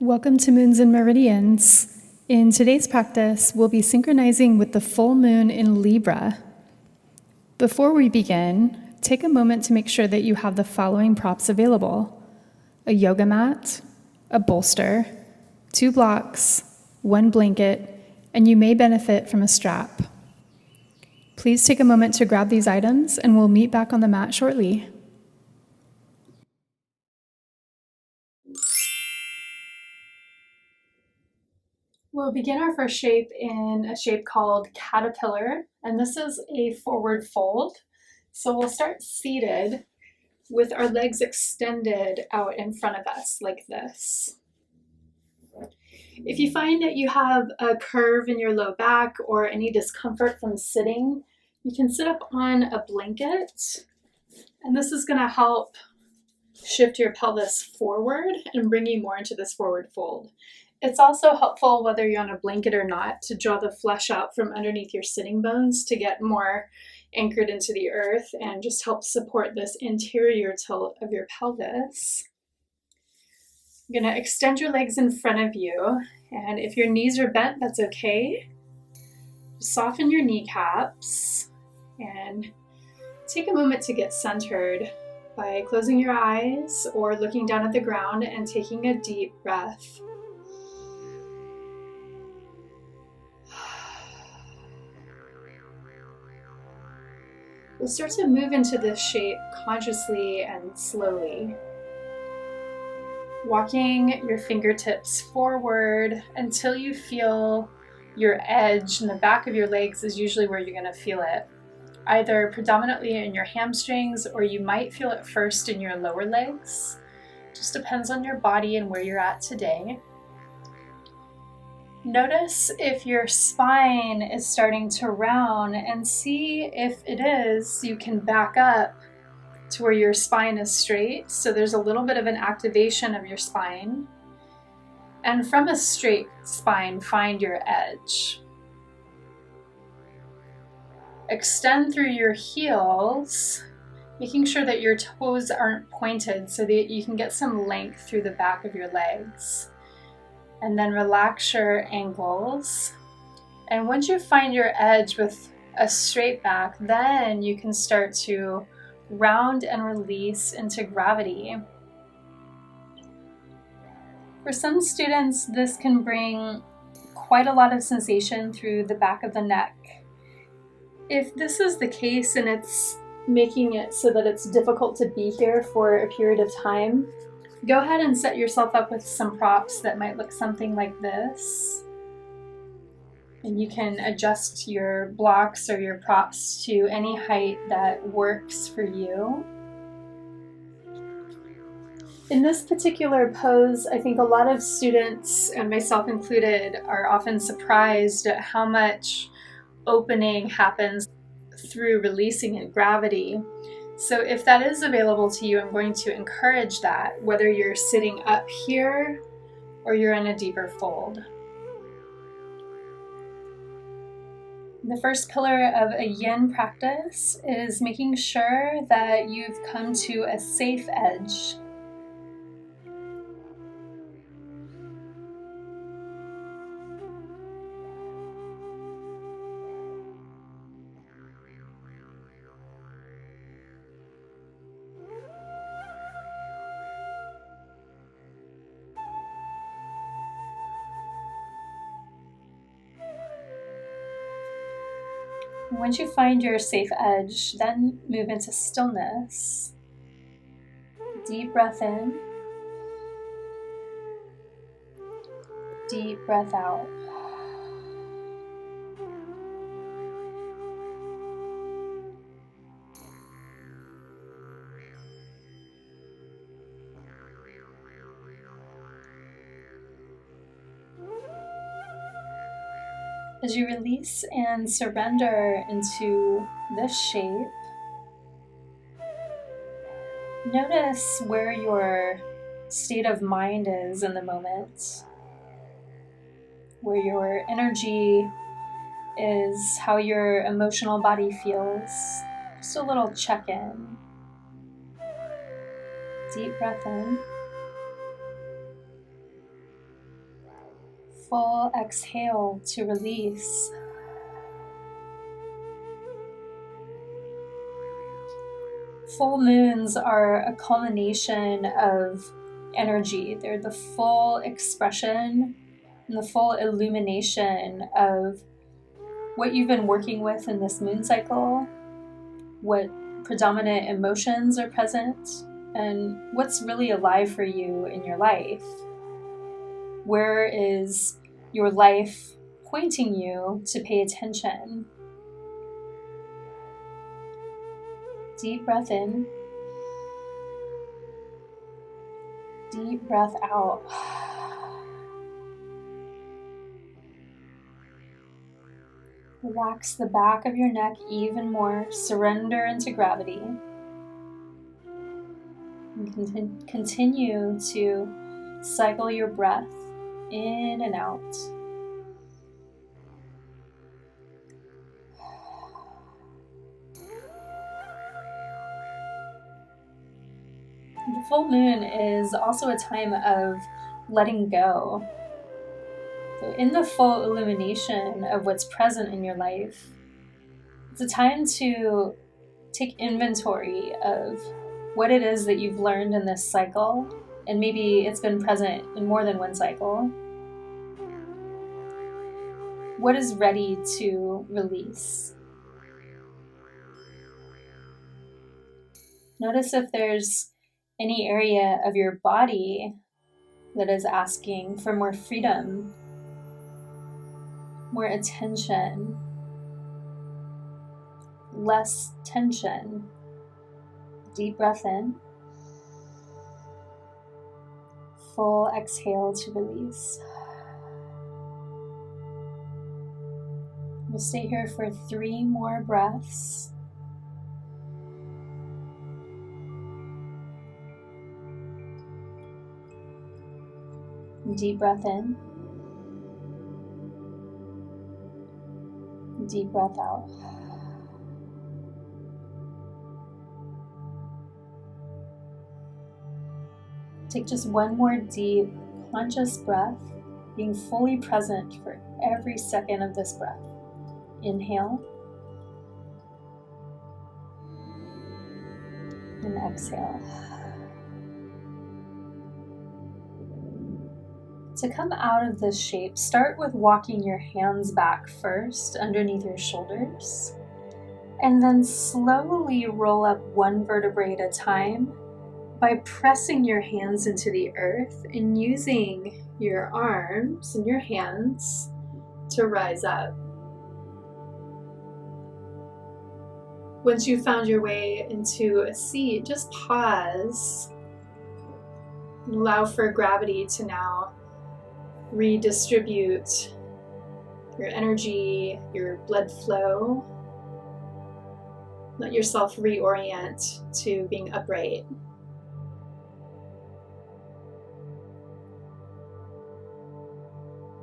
Welcome to Moons and Meridians. In today's practice, we'll be synchronizing with the full moon in Libra. Before we begin, take a moment to make sure that you have the following props available: a yoga mat, a bolster, 2 blocks, 1 blanket, and you may benefit from a strap. Please take a moment to grab these items and we'll meet back on the mat shortly. We'll begin our first shape in a shape called caterpillar, and this is a forward fold. So we'll start seated with our legs extended out in front of us like this. If you find that you have a curve in your low back or any discomfort from sitting, you can sit up on a blanket, and this is going to help shift your pelvis forward and bring you more into this forward fold. It's also helpful, whether you're on a blanket or not, to draw the flesh out from underneath your sitting bones to get more anchored into the earth and just help support this interior tilt of your pelvis. You're going to extend your legs in front of you, and if your knees are bent, that's okay. Just soften your kneecaps and take a moment to get centered by closing your eyes or looking down at the ground and taking a deep breath. We'll start to move into this shape consciously and slowly. Walking your fingertips forward until you feel your edge in the back of your legs is usually where you're going to feel it. Either predominantly in your hamstrings, or you might feel it first in your lower legs. Just depends on your body and where you're at today. Notice if your spine is starting to round, and see if it is, you can back up to where your spine is straight. So there's a little bit of an activation of your spine. And from a straight spine, find your edge. Extend through your heels, making sure that your toes aren't pointed so that you can get some length through the back of your legs. And then relax your ankles. And once you find your edge with a straight back, then you can start to round and release into gravity. For some students, this can bring quite a lot of sensation through the back of the neck. If this is the case and it's making it so that it's difficult to be here for a period of time, go ahead and set yourself up with some props that might look something like this. And you can adjust your blocks or your props to any height that works for you. In this particular pose, I think a lot of students, and myself included, are often surprised at how much opening happens through releasing in gravity. So if that is available to you, I'm going to encourage that, whether you're sitting up here or you're in a deeper fold. The first pillar of a yin practice is making sure that you've come to a safe edge. Once you find your safe edge, then move into stillness. Deep breath in. Deep breath out. As you release and surrender into this shape, notice where your state of mind is in the moment, where your energy is, how your emotional body feels. Just a little check-in. Deep breath in. Full exhale to release. Full moons are a culmination of energy. They're the full expression and the full illumination of what you've been working with in this moon cycle, what predominant emotions are present, and what's really alive for you in your life. Where is your life pointing you to pay attention? Deep breath in. Deep breath out. Relax the back of your neck even more. Surrender into gravity. And continue to cycle your breath in and out. The full moon is also a time of letting go. So in the full illumination of what's present in your life, it's a time to take inventory of what it is that you've learned in this cycle, and maybe it's been present in more than one cycle. What is ready to release? Notice if there's any area of your body that is asking for more freedom, more attention, less tension. Deep breath in. Full exhale to release. We'll stay here for 3 more breaths. Deep breath in. Deep breath out. Take just one more deep, conscious breath, being fully present for every second of this breath. Inhale and exhale. To come out of this shape, start with walking your hands back first underneath your shoulders, and then slowly roll up one vertebrae at a time by pressing your hands into the earth and using your arms and your hands to rise up. Once you've found your way into a seat, just pause and allow for gravity to now redistribute your energy, your blood flow. Let yourself reorient to being upright.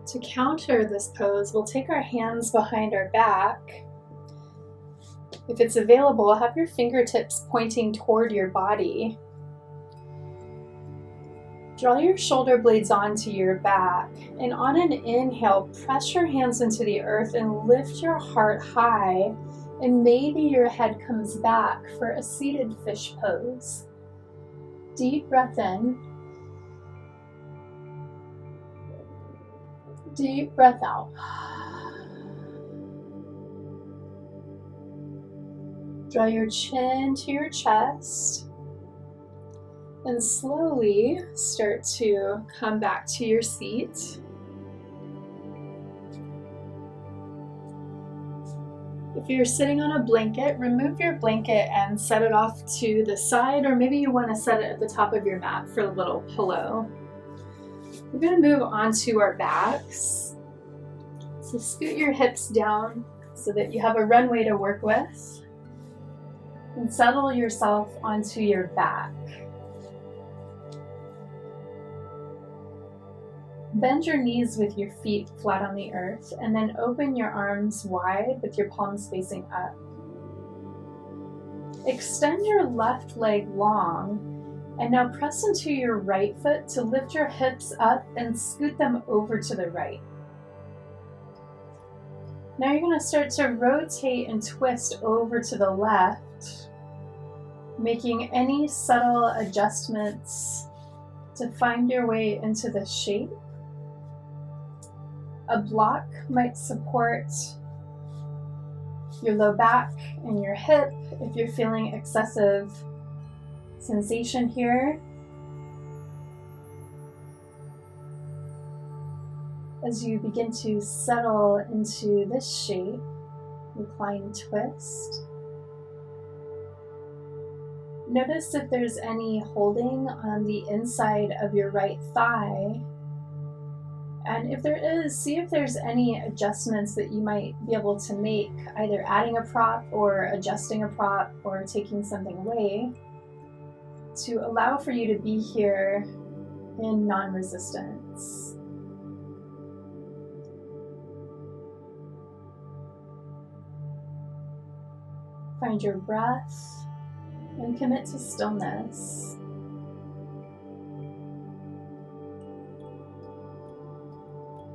To counter this pose, we'll take our hands behind our back. If it's available, have your fingertips pointing toward your body. Draw your shoulder blades onto your back, and on an inhale, press your hands into the earth and lift your heart high, and maybe your head comes back for a seated fish pose. Deep breath in. Deep breath out. Draw your chin to your chest and slowly start to come back to your seat. If you're sitting on a blanket, remove your blanket and set it off to the side, or maybe you want to set it at the top of your mat for a little pillow. We're going to move on to our backs. So scoot your hips down so that you have a runway to work with. And settle yourself onto your back. Bend your knees with your feet flat on the earth, and then open your arms wide with your palms facing up. Extend your left leg long, and now press into your right foot to lift your hips up and scoot them over to the right. Now you're going to start to rotate and twist over to the left, making any subtle adjustments to find your way into the shape. A block might support your low back and your hip if you're feeling excessive sensation here. As you begin to settle into this shape, Incline Twist, notice if there's any holding on the inside of your right thigh. And if there is, see if there's any adjustments that you might be able to make, either adding a prop or adjusting a prop or taking something away, to allow for you to be here in non-resistance. Find your breath and commit to stillness.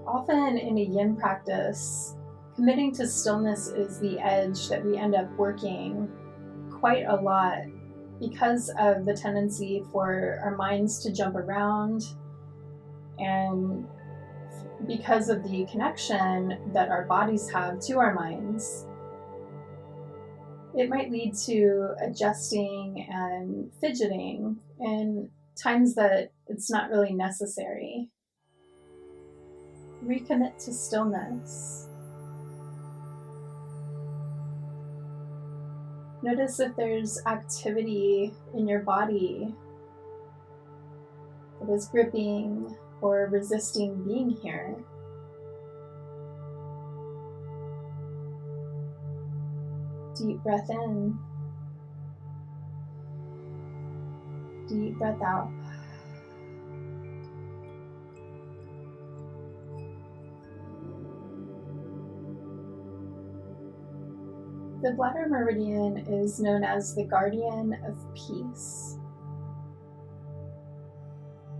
Often in a yin practice, committing to stillness is the edge that we end up working quite a lot because of the tendency for our minds to jump around and because of the connection that our bodies have to our minds. It might lead to adjusting and fidgeting in times that it's not really necessary. Recommit to stillness. Notice if there's activity in your body that is gripping or resisting being here. Deep breath in. Deep breath out. The Bladder Meridian is known as the guardian of peace.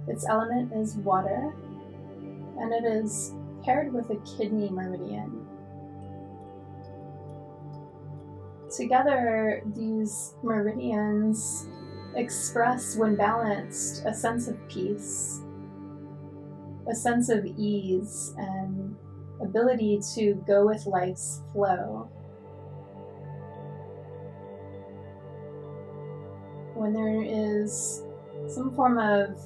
Its element is water, and it is paired with a kidney meridian. Together, these meridians express, when balanced, a sense of peace, a sense of ease, and ability to go with life's flow. When there is some form of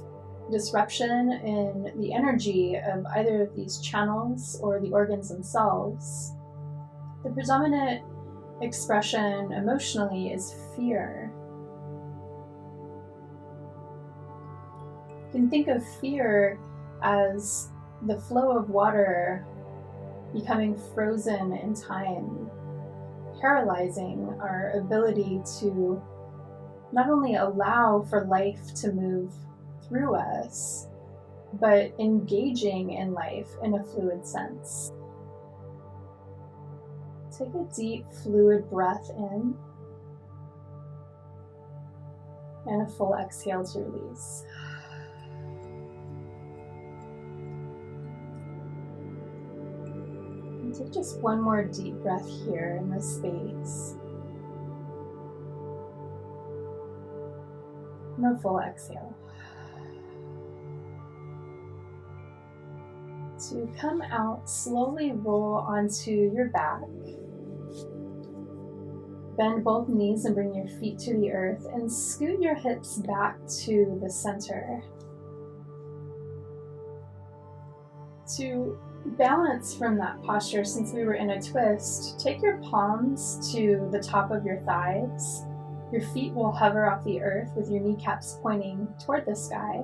disruption in the energy of either of these channels or the organs themselves, the predominant expression emotionally is fear. You can think of fear as the flow of water becoming frozen in time, paralyzing our ability to not only allow for life to move through us, but engaging in life in a fluid sense. Take a deep, fluid breath in and a full exhale to release. And take just one more deep breath here in this space. And a full exhale. To come out, slowly roll onto your back. Bend both knees and bring your feet to the earth and scoot your hips back to the center. To balance from that posture, since we were in a twist, take your palms to the top of your thighs. Your feet will hover off the earth with your kneecaps pointing toward the sky.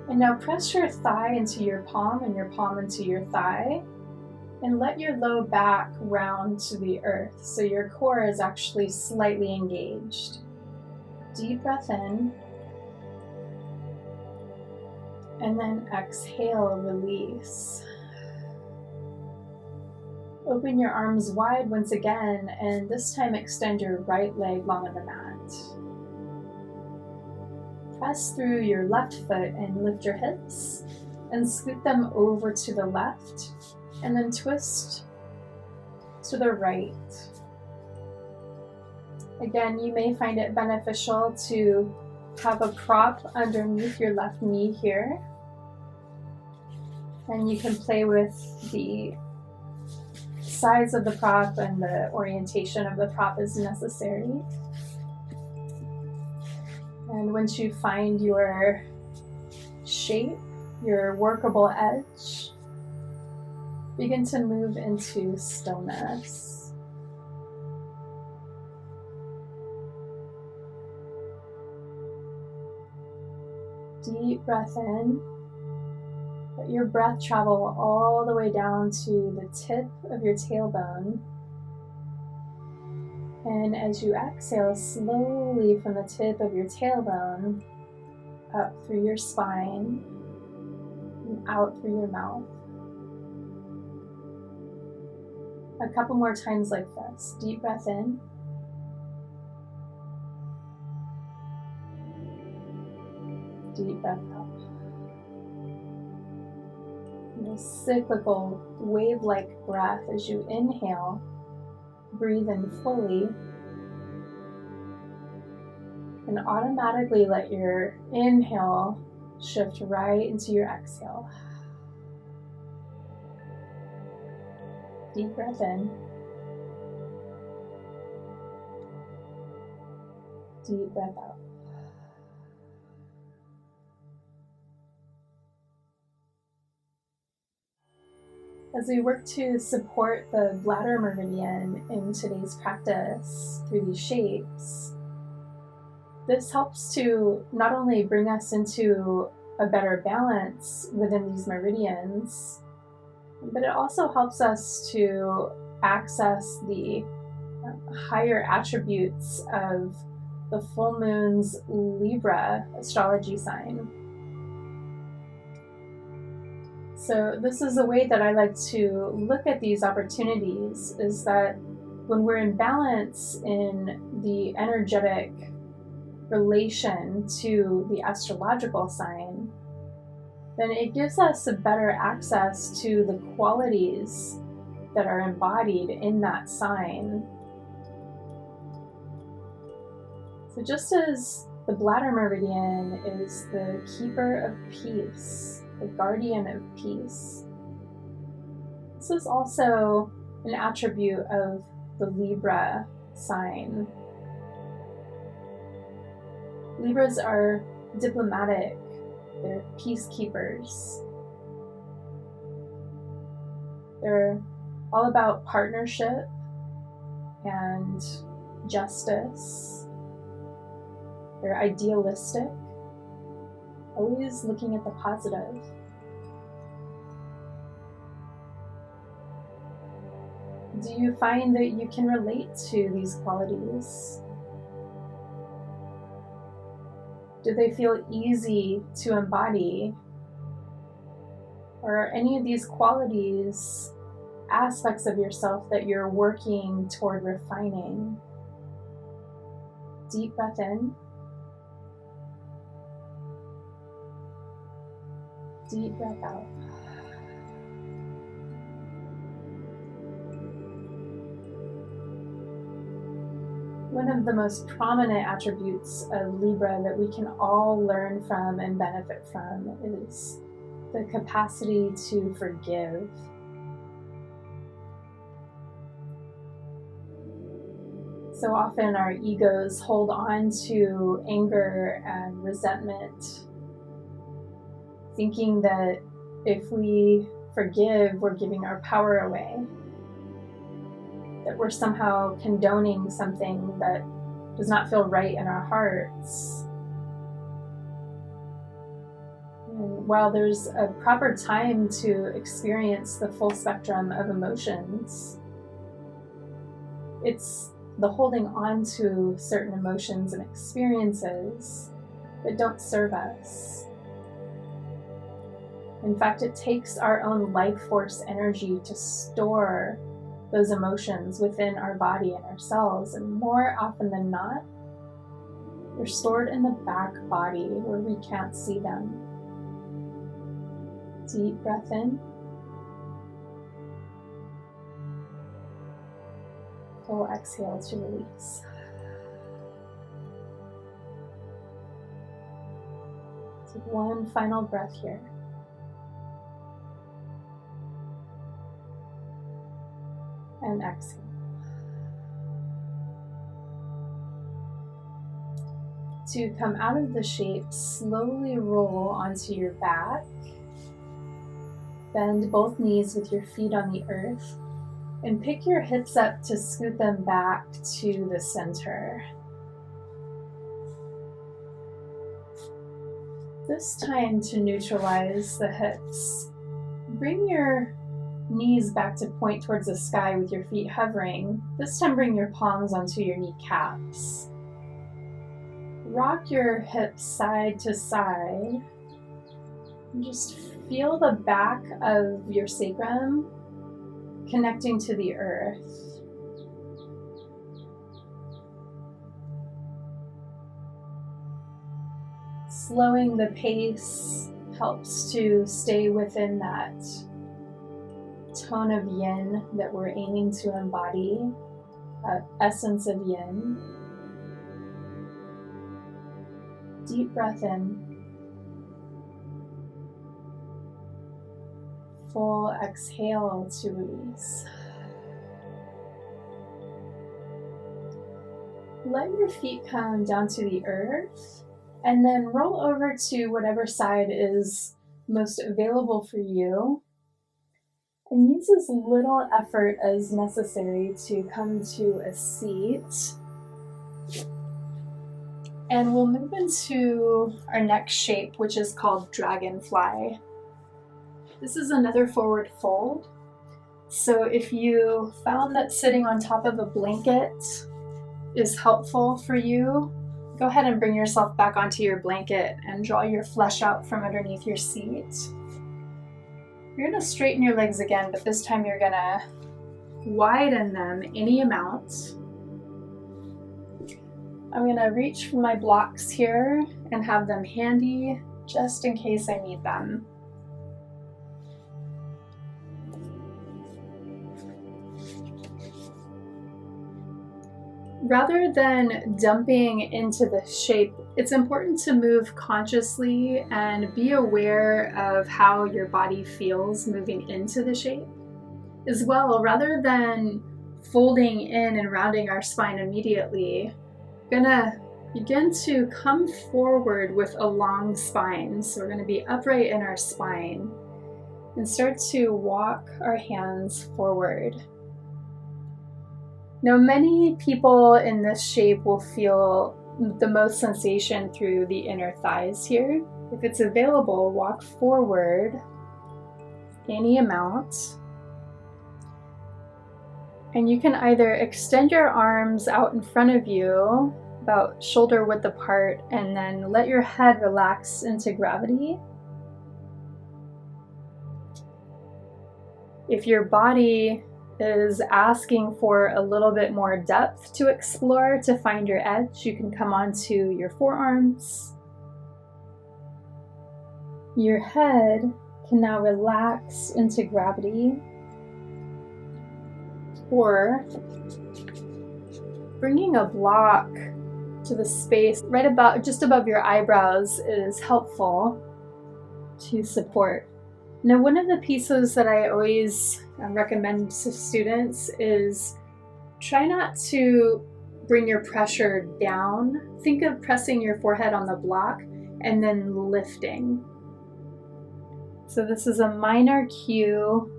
And now press your thigh into your palm and your palm into your thigh. And let your low back round to the earth so your core is actually slightly engaged. Deep breath in. And then exhale, release. Open your arms wide once again, and this time extend your right leg long on the mat. Press through your left foot and lift your hips, and scoot them over to the left, and then twist to the right. Again, you may find it beneficial to have a prop underneath your left knee here. And you can play with the size of the prop and the orientation of the prop as necessary. And once you find your shape, your workable edge, begin to move into stillness. Deep breath in. Let your breath travel all the way down to the tip of your tailbone. And as you exhale, slowly from the tip of your tailbone, up through your spine, and out through your mouth. A couple more times like this. Deep breath in. Deep breath out. And a cyclical wave-like breath as you inhale. Breathe in fully. And automatically let your inhale shift right into your exhale. Deep breath in. Deep breath out. As we work to support the Bladder Meridian in today's practice through these shapes, this helps to not only bring us into a better balance within these meridians, but it also helps us to access the higher attributes of the full moon's Libra astrology sign. So this is a way that I like to look at these opportunities, is that when we're in balance in the energetic relation to the astrological sign, then it gives us a better access to the qualities that are embodied in that sign. So just as the Bladder Meridian is the keeper of peace, the guardian of peace, this is also an attribute of the Libra sign. Libras are diplomatic, they're peacekeepers. They're all about partnership and justice. They're idealistic, always looking at the positive. Do you find that you can relate to these qualities? Do they feel easy to embody? Or are any of these qualities aspects of yourself that you're working toward refining? Deep breath in. Deep breath out. One of the most prominent attributes of Libra that we can all learn from and benefit from is the capacity to forgive. So often our egos hold on to anger and resentment, thinking that if we forgive, we're giving our power away, that we're somehow condoning something that does not feel right in our hearts. And while there's a proper time to experience the full spectrum of emotions, it's the holding on to certain emotions and experiences that don't serve us. In fact, it takes our own life force energy to store those emotions within our body and our cells, and more often than not, they're stored in the back body where we can't see them. Deep breath in. Full exhale to release. Take one final breath here. And exhale. To come out of the shape, slowly roll onto your back. Bend both knees with your feet on the earth. And pick your hips up to scoot them back to the center. This time, to neutralize the hips, bring your knees back to point towards the sky with your feet hovering. This time, bring your palms onto your kneecaps. Rock your hips side to side. And just feel the back of your sacrum connecting to the earth. Slowing the pace helps to stay within that tone of yin that we're aiming to embody, that essence of yin. Deep breath in. Full exhale to release. Let your feet come down to the earth and then roll over to whatever side is most available for you. And use as little effort as necessary to come to a seat. And we'll move into our next shape, which is called Dragonfly. This is another forward fold. So if you found that sitting on top of a blanket is helpful for you, go ahead and bring yourself back onto your blanket and draw your flesh out from underneath your seat. You're gonna straighten your legs again, but this time you're gonna widen them any amount. I'm gonna reach for my blocks here and have them handy just in case I need them. Rather than dumping into the shape, it's important to move consciously and be aware of how your body feels moving into the shape. As well, rather than folding in and rounding our spine immediately, we're gonna begin to come forward with a long spine. So we're gonna be upright in our spine and start to walk our hands forward. Now, many people in this shape will feel the most sensation through the inner thighs here. If it's available, walk forward any amount. And you can either extend your arms out in front of you, about shoulder width apart, and then let your head relax into gravity. If your body is asking for a little bit more depth to explore to find your edge, you can come onto your forearms. Your head can now relax into gravity, or bringing a block to the space right about just above your eyebrows is helpful to support. Now, one of the pieces that I always recommend to students is try not to bring your pressure down. Think of pressing your forehead on the block and then lifting. So this is a minor cue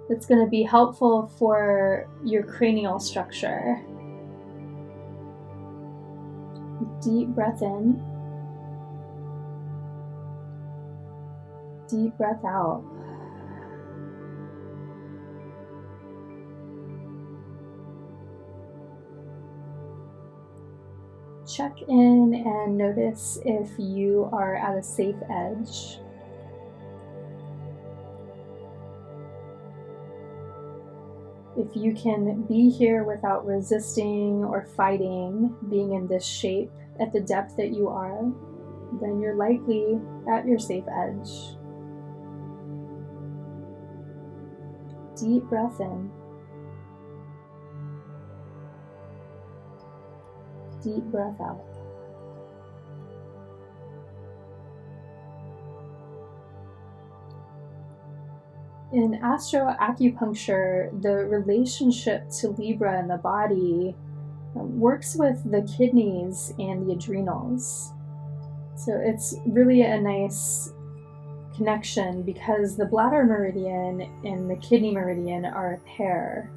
that's going to be helpful for your cranial structure. Deep breath in. Deep breath out. Check in and notice if you are at a safe edge. If you can be here without resisting or fighting being in this shape at the depth that you are, then you're likely at your safe edge. Deep breath in. Deep breath out. In astroacupuncture, the relationship to Libra in the body works with the kidneys and the adrenals. So it's really a nice connection because the bladder meridian and the kidney meridian are a pair.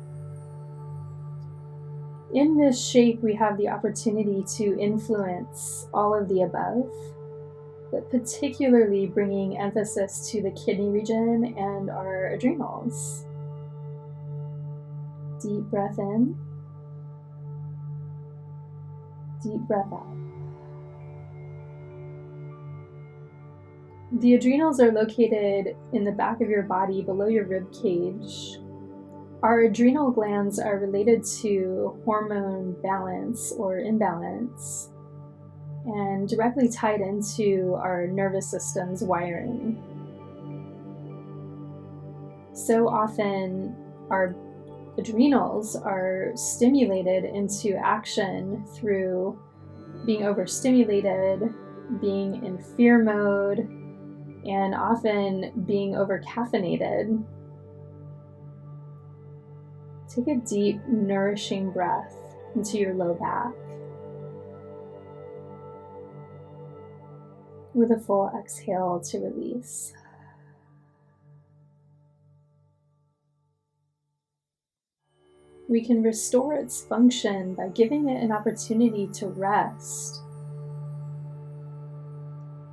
In this shape, we have the opportunity to influence all of the above, but particularly bringing emphasis to the kidney region and our adrenals. Deep breath in, deep breath out. The adrenals are located in the back of your body below your rib cage. Our adrenal glands are related to hormone balance or imbalance and directly tied into our nervous system's wiring. So often our adrenals are stimulated into action through being overstimulated, being in fear mode, and often being overcaffeinated. Take a deep, nourishing breath into your low back with a full exhale to release. We can restore its function by giving it an opportunity to rest.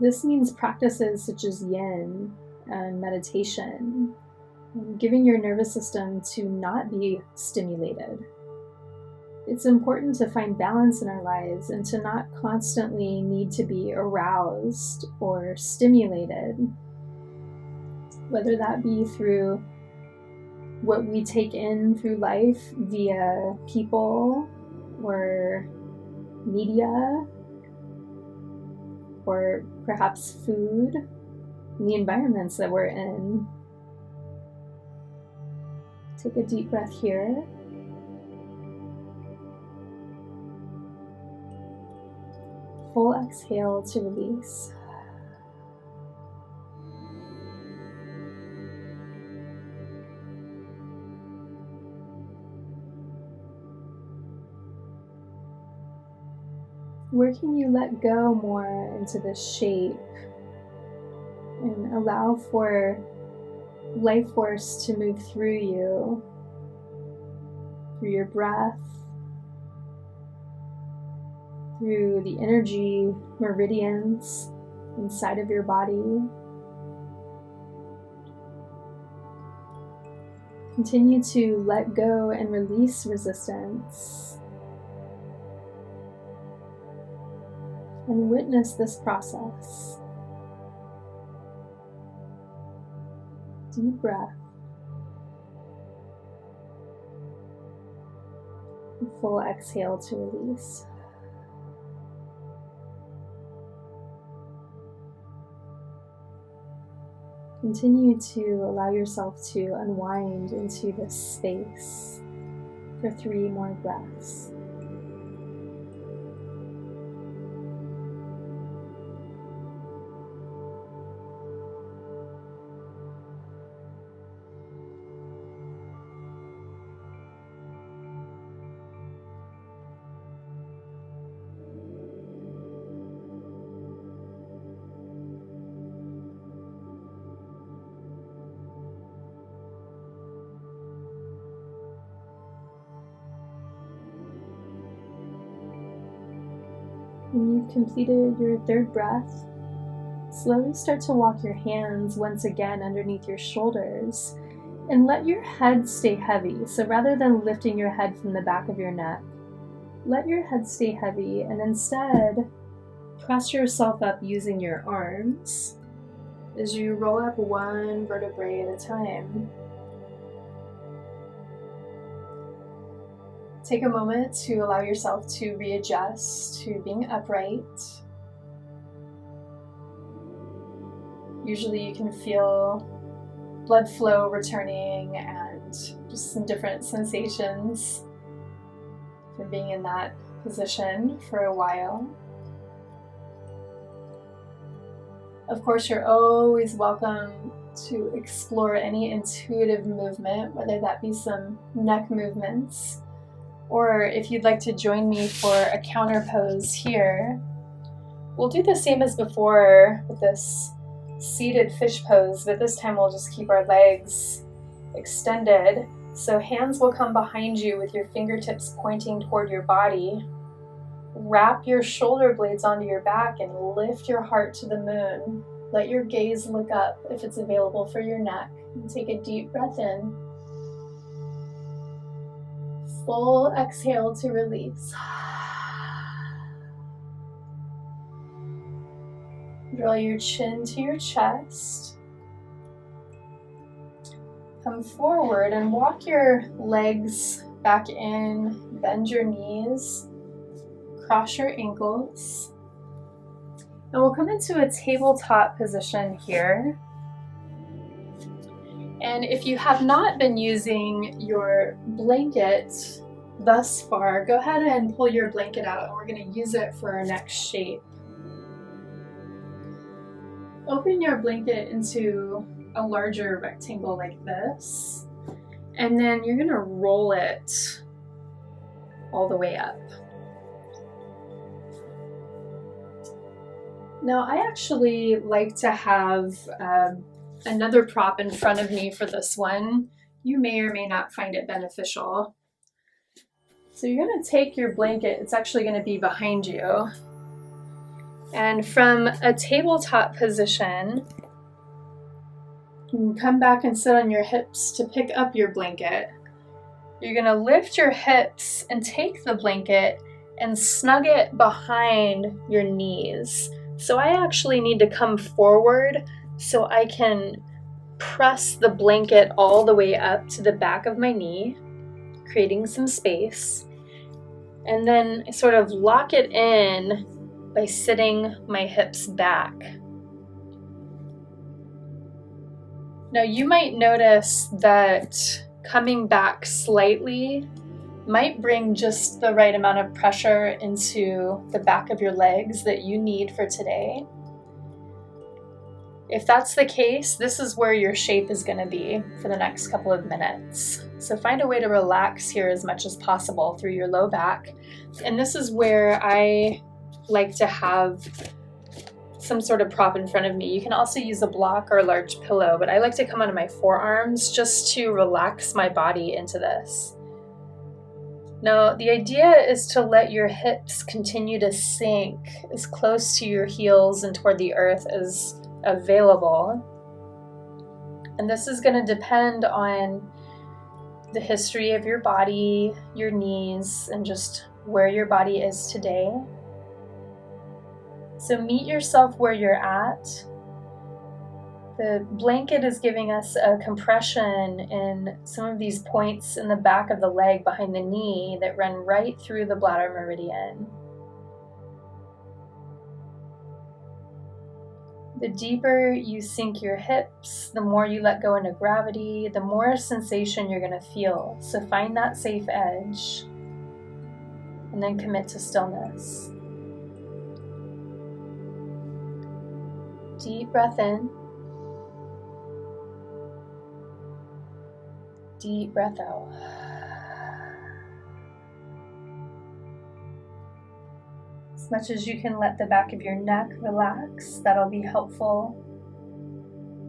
This means practices such as yin and meditation, giving your nervous system to not be stimulated. It's important to find balance in our lives and to not constantly need to be aroused or stimulated, whether that be through what we take in through life via people or media, or perhaps food and the environments that we're in. Take a deep breath here. Full exhale to release. Where can you let go more into this shape and allow for life force to move through you, through your breath, through the energy meridians inside of your body. Continue to let go and release resistance. And witness this process. Deep breath. Full exhale to release. Continue to allow yourself to unwind into this space for 3 more breaths. When you've completed your 3rd breath, slowly start to walk your hands once again underneath your shoulders and let your head stay heavy. So rather than lifting your head from the back of your neck, let your head stay heavy and instead press yourself up using your arms as you roll up 1 vertebrae at a time. Take a moment to allow yourself to readjust to being upright. Usually you can feel blood flow returning and just some different sensations from being in that position for a while. Of course, you're always welcome to explore any intuitive movement, whether that be some neck movements, or if you'd like to join me for a counter pose here, we'll do the same as before with this seated fish pose, but this time we'll just keep our legs extended. So hands will come behind you with your fingertips pointing toward your body. Wrap your shoulder blades onto your back and lift your heart to the moon. Let your gaze look up if it's available for your neck. And take a deep breath in. Full exhale to release. Draw your chin to your chest. Come forward and walk your legs back in. Bend your knees. Cross your ankles. And we'll come into a tabletop position here. And if you have not been using your blanket thus far, go ahead and pull your blanket out, and we're going to use it for our next shape. Open your blanket into a larger rectangle like this, and then you're going to roll it all the way up. Now, I actually like to have another prop in front of me for this one. You may or may not find it beneficial. So you're going to take your blanket, it's actually going to be behind you. And from a tabletop position, you can come back and sit on your hips to pick up your blanket. You're going to lift your hips and take the blanket and snug it behind your knees. So I actually need to come forward so I can press the blanket all the way up to the back of my knee, creating some space, and then sort of lock it in by sitting my hips back. Now you might notice that coming back slightly might bring just the right amount of pressure into the back of your legs that you need for today. If that's the case, this is where your shape is going to be for the next couple of minutes. So find a way to relax here as much as possible through your low back. And this is where I like to have some sort of prop in front of me. You can also use a block or a large pillow, but I like to come onto my forearms just to relax my body into this. Now, the idea is to let your hips continue to sink as close to your heels and toward the earth as available. And this is going to depend on the history of your body, your knees, and just where your body is today. So meet yourself where you're at. The blanket is giving us a compression in some of these points in the back of the leg behind the knee that run right through the bladder meridian. The deeper you sink your hips, the more you let go into gravity, the more sensation you're going to feel. So find that safe edge and then commit to stillness. Deep breath in. Deep breath out. As much as you can let the back of your neck relax, that'll be helpful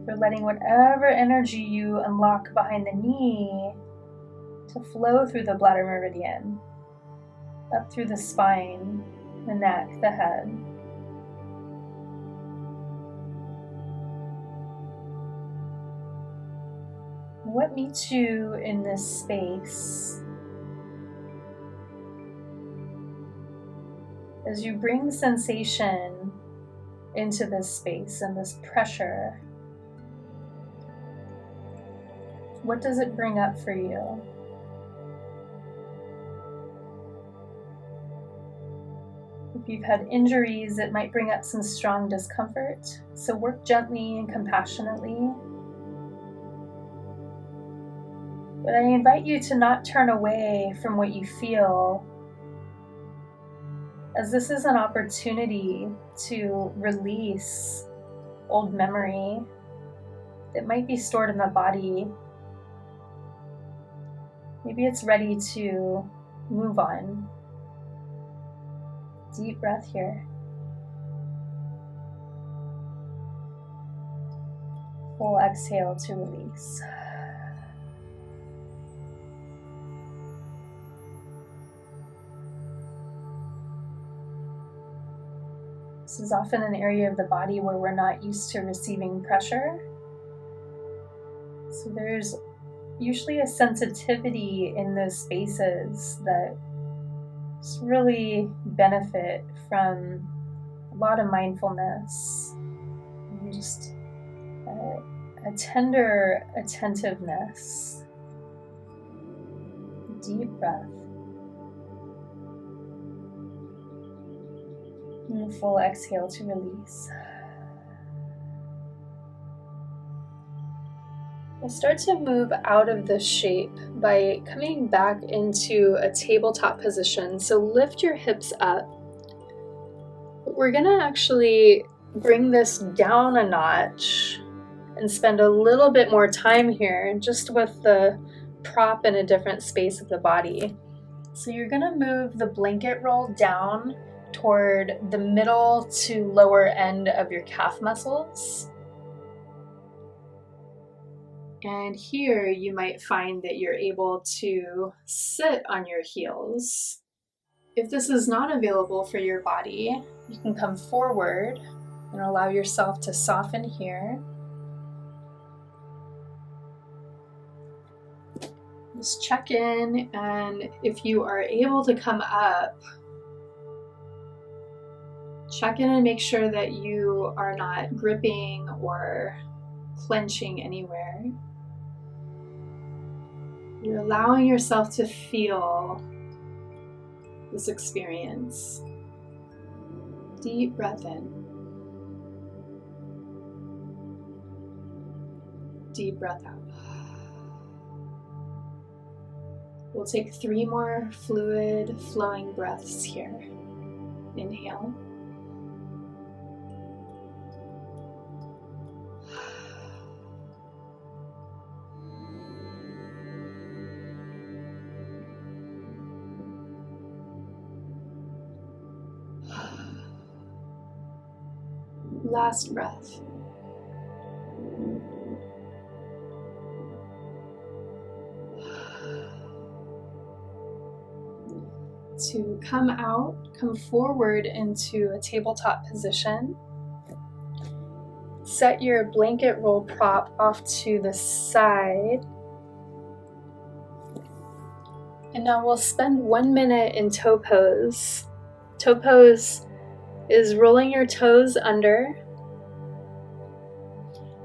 for letting whatever energy you unlock behind the knee to flow through the bladder meridian, up through the spine, the neck, the head. What meets you in this space? As you bring sensation into this space and this pressure, what does it bring up for you? If you've had injuries, it might bring up some strong discomfort. So work gently and compassionately. But I invite you to not turn away from what you feel, as this is an opportunity to release old memory that might be stored in the body. Maybe it's ready to move on. Deep breath here. Full exhale to release. This is often an area of the body where we're not used to receiving pressure. So there's usually a sensitivity in those spaces that just really benefit from a lot of mindfulness and just a tender attentiveness. Deep breath. And a full exhale to release. We'll start to move out of this shape by coming back into a tabletop position. So lift your hips up. We're going to actually bring this down a notch and spend a little bit more time here just with the prop in a different space of the body. So you're going to move the blanket roll down toward the middle to lower end of your calf muscles. And here you might find that you're able to sit on your heels. If this is not available for your body, you can come forward and allow yourself to soften here. Just check in, and if you are able to come up, check in and make sure that you are not gripping or clenching anywhere. You're allowing yourself to feel this experience. Deep breath in. Deep breath out. We'll take 3 more fluid flowing breaths here. Inhale. Last breath. To come out, come forward into a tabletop position. Set your blanket roll prop off to the side. And now we'll spend 1 minute in toe pose. Toe pose is rolling your toes under,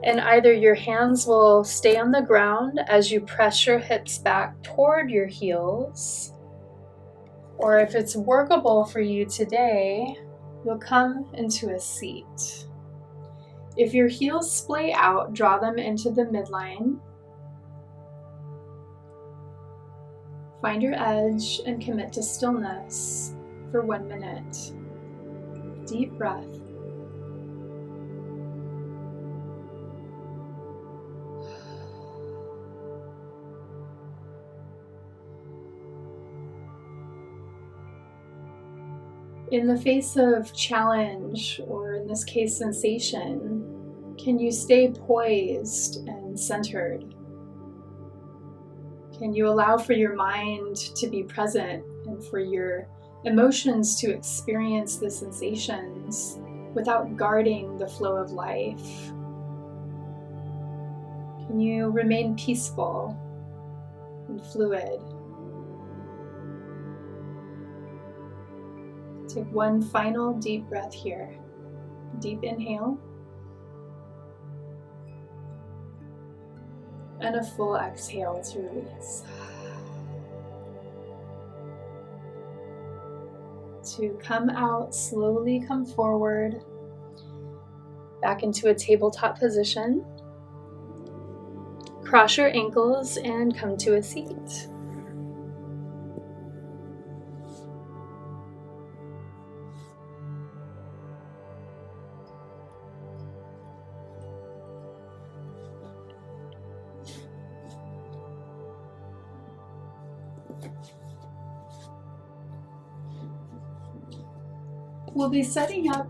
and either your hands will stay on the ground as you press your hips back toward your heels, or if it's workable for you today, you'll come into a seat. If your heels splay out, draw them into the midline. Find your edge and commit to stillness for 1 minute. Deep breath. In the face of challenge, or in this case sensation, can you stay poised and centered? Can you allow for your mind to be present and for your emotions to experience the sensations without guarding the flow of life? Can you remain peaceful and fluid? Take 1 final deep breath here. Deep inhale. And a full exhale to release. To come out, slowly come forward, back into a tabletop position. Cross your ankles and come to a seat. We'll be setting up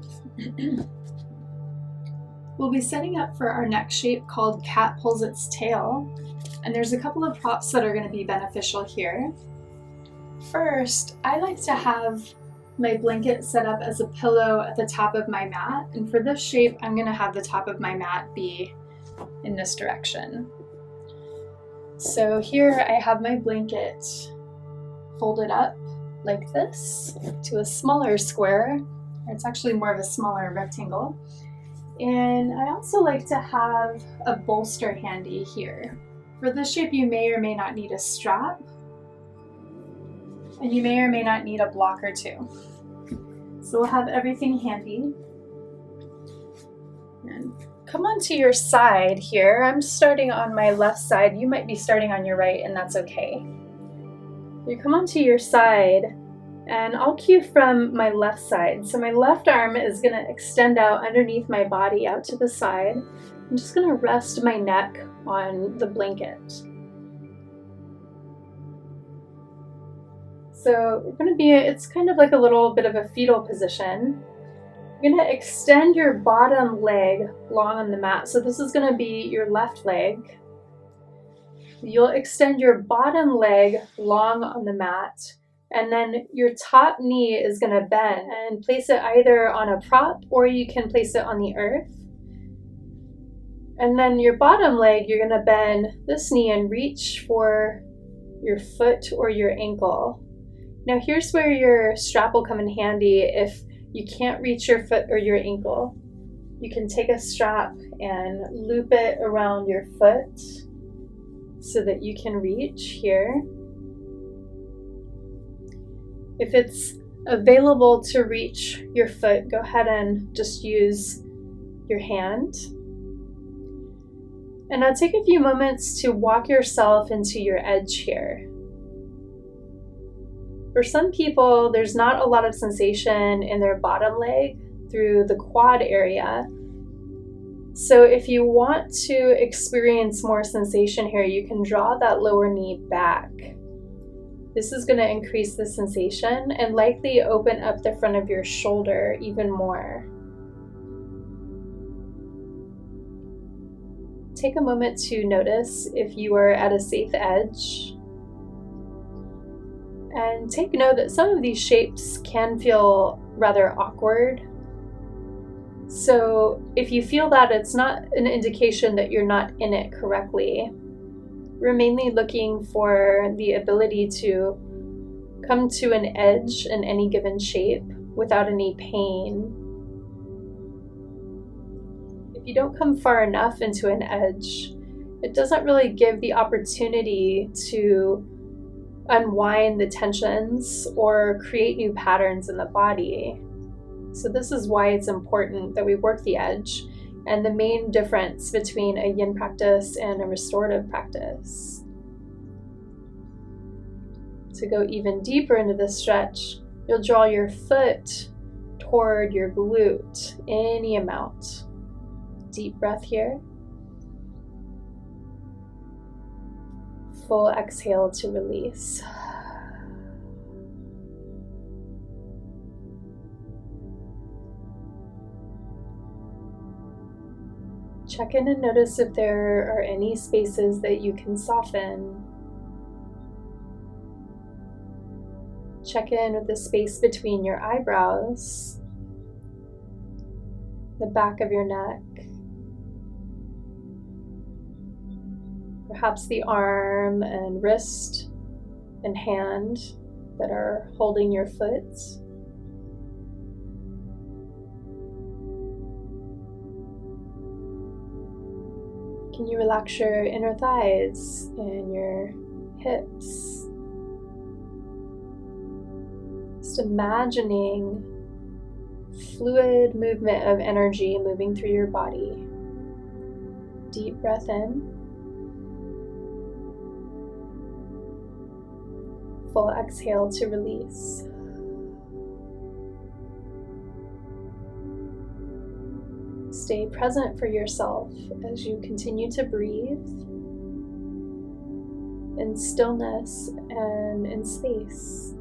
for our next shape called Cat Pulls Its Tail. And there's a couple of props that are going to be beneficial here. First, I like to have my blanket set up as a pillow at the top of my mat. And for this shape, I'm going to have the top of my mat be in this direction. So here I have my blanket folded up like this to a smaller square. It's actually more of a smaller rectangle. And I also like to have a bolster handy here. For this shape, you may or may not need a strap, and you may or may not need a blocker too. So we'll have everything handy. And come onto your side here. I'm starting on my left side. You might be starting on your right, and that's okay. You come onto your side, and I'll cue from my left side. So my left arm is going to extend out underneath my body out to the side. I'm just going to rest my neck on the blanket. So we're going to be, it's kind of like a little bit of a fetal position. You're going to extend your bottom leg long on the mat. So this is going to be your left leg. You'll extend your bottom leg long on the mat, and then your top knee is going to bend and place it either on a prop or you can place it on the earth. And then your bottom leg, you're going to bend this knee and reach for your foot or your ankle. Now here's where your strap will come in handy if you can't reach your foot or your ankle. You can take a strap and loop it around your foot so that you can reach here. If it's available to reach your foot, go ahead and just use your hand. And now take a few moments to walk yourself into your edge here. For some people, there's not a lot of sensation in their bottom leg through the quad area. So if you want to experience more sensation here, you can draw that lower knee back. This is going to increase the sensation and likely open up the front of your shoulder even more. Take a moment to notice if you are at a safe edge. And take note that some of these shapes can feel rather awkward. So if you feel that, it's not an indication that you're not in it correctly. We're mainly looking for the ability to come to an edge in any given shape without any pain. If you don't come far enough into an edge, it doesn't really give the opportunity to unwind the tensions or create new patterns in the body. So this is why it's important that we work the edge, and the main difference between a yin practice and a restorative practice. To go even deeper into this stretch, you'll draw your foot toward your glute, any amount. Deep breath here. Full exhale to release. Check in and notice if there are any spaces that you can soften. Check in with the space between your eyebrows, the back of your neck, perhaps the arm and wrist and hand that are holding your foot. Can you relax your inner thighs and your hips? Just imagining fluid movement of energy moving through your body. Deep breath in. Full exhale to release. Stay present for yourself as you continue to breathe in stillness and in space.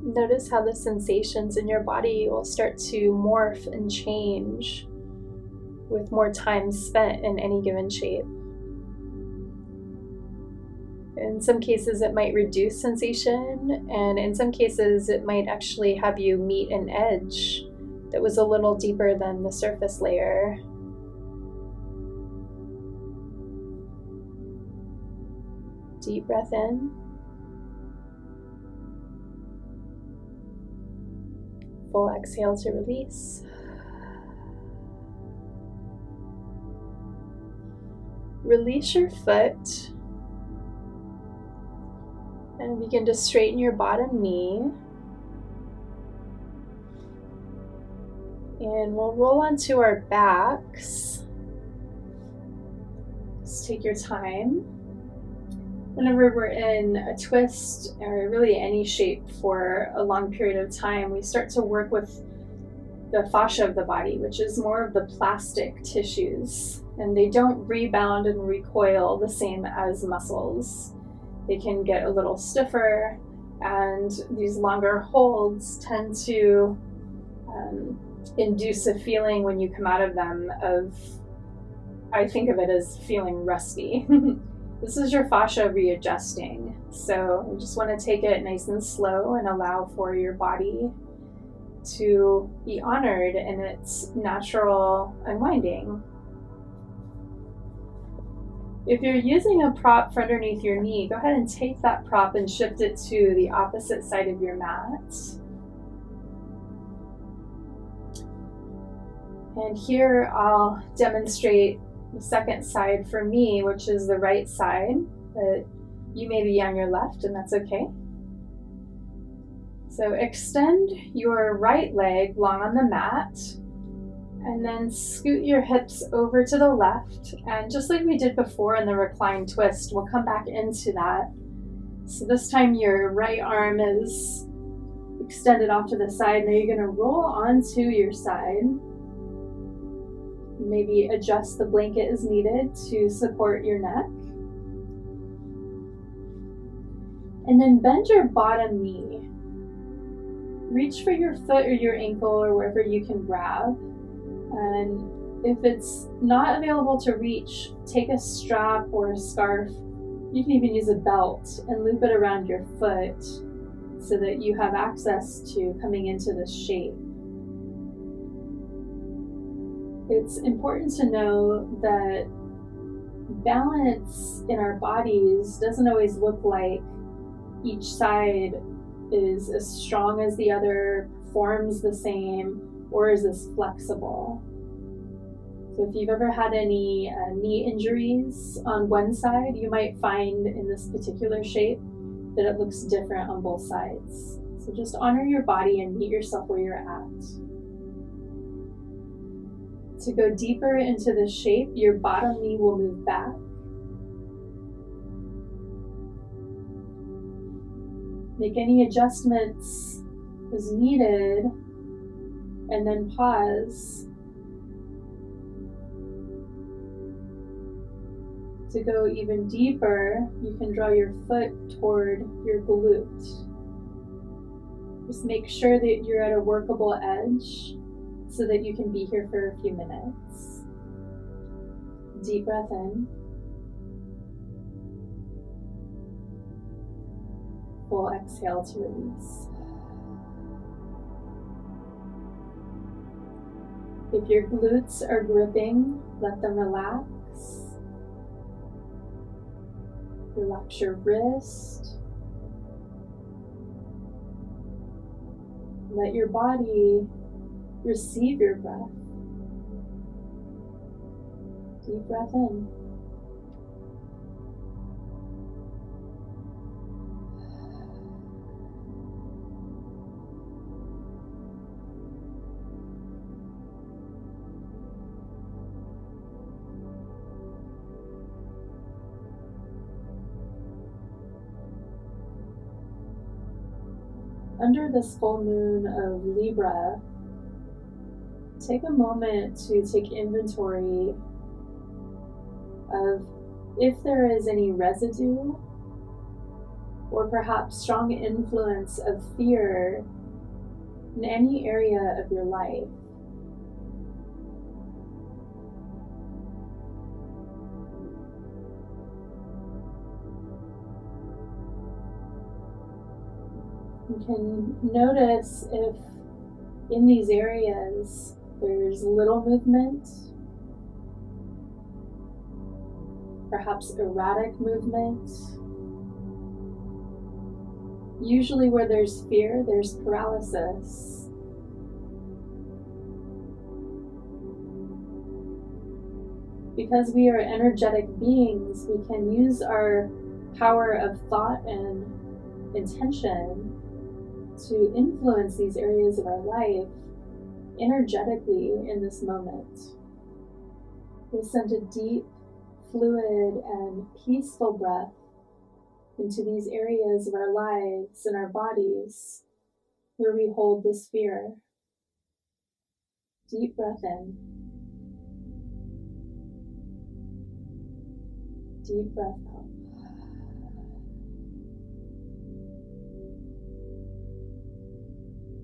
Notice how the sensations in your body will start to morph and change with more time spent in any given shape. In some cases, it might reduce sensation, and in some cases, it might actually have you meet an edge that was a little deeper than the surface layer. Deep breath in. Full exhale to release. Release your foot and begin to straighten your bottom knee. And we'll roll onto our backs. Just take your time. Whenever we're in a twist, or really any shape for a long period of time, we start to work with the fascia of the body, which is more of the plastic tissues. And they don't rebound and recoil the same as muscles. They can get a little stiffer, and these longer holds tend to induce a feeling when you come out of them of, I think of it as feeling rusty. This is your fascia readjusting. So you just want to take it nice and slow and allow for your body to be honored in its natural unwinding. If you're using a prop for underneath your knee, go ahead and take that prop and shift it to the opposite side of your mat. And here I'll demonstrate the second side for me, which is the right side, but you may be on your left, and that's okay. So extend your right leg long on the mat, and then scoot your hips over to the left. And just like we did before in the recline twist, we'll come back into that. So this time your right arm is extended off to the side. Now you're going to roll onto your side. Maybe adjust the blanket as needed to support your neck. And then bend your bottom knee. Reach for your foot or your ankle or wherever you can grab. And if it's not available to reach, take a strap or a scarf. You can even use a belt and loop it around your foot so that you have access to coming into this shape. It's important to know that balance in our bodies doesn't always look like each side is as strong as the other, forms the same, or is as flexible. So if you've ever had any knee injuries on one side, you might find in this particular shape that it looks different on both sides. So just honor your body and meet yourself where you're at. To go deeper into the shape, your bottom knee will move back. Make any adjustments as needed, and then pause. To go even deeper, you can draw your foot toward your glute. Just make sure that you're at a workable edge so that you can be here for a few minutes. Deep breath in. Full exhale to release. If your glutes are gripping, let them relax. Relax your wrist. Let your body receive your breath. Deep breath in. Under this full moon of Libra, take a moment to take inventory of if there is any residue or perhaps strong influence of fear in any area of your life. You can notice if in these areas there's little movement, perhaps erratic movement. Usually where there's fear, there's paralysis. Because we are energetic beings, we can use our power of thought and intention to influence these areas of our life energetically in this moment. We'll send a deep, fluid, and peaceful breath into these areas of our lives and our bodies where we hold this fear. Deep breath in. Deep breath out.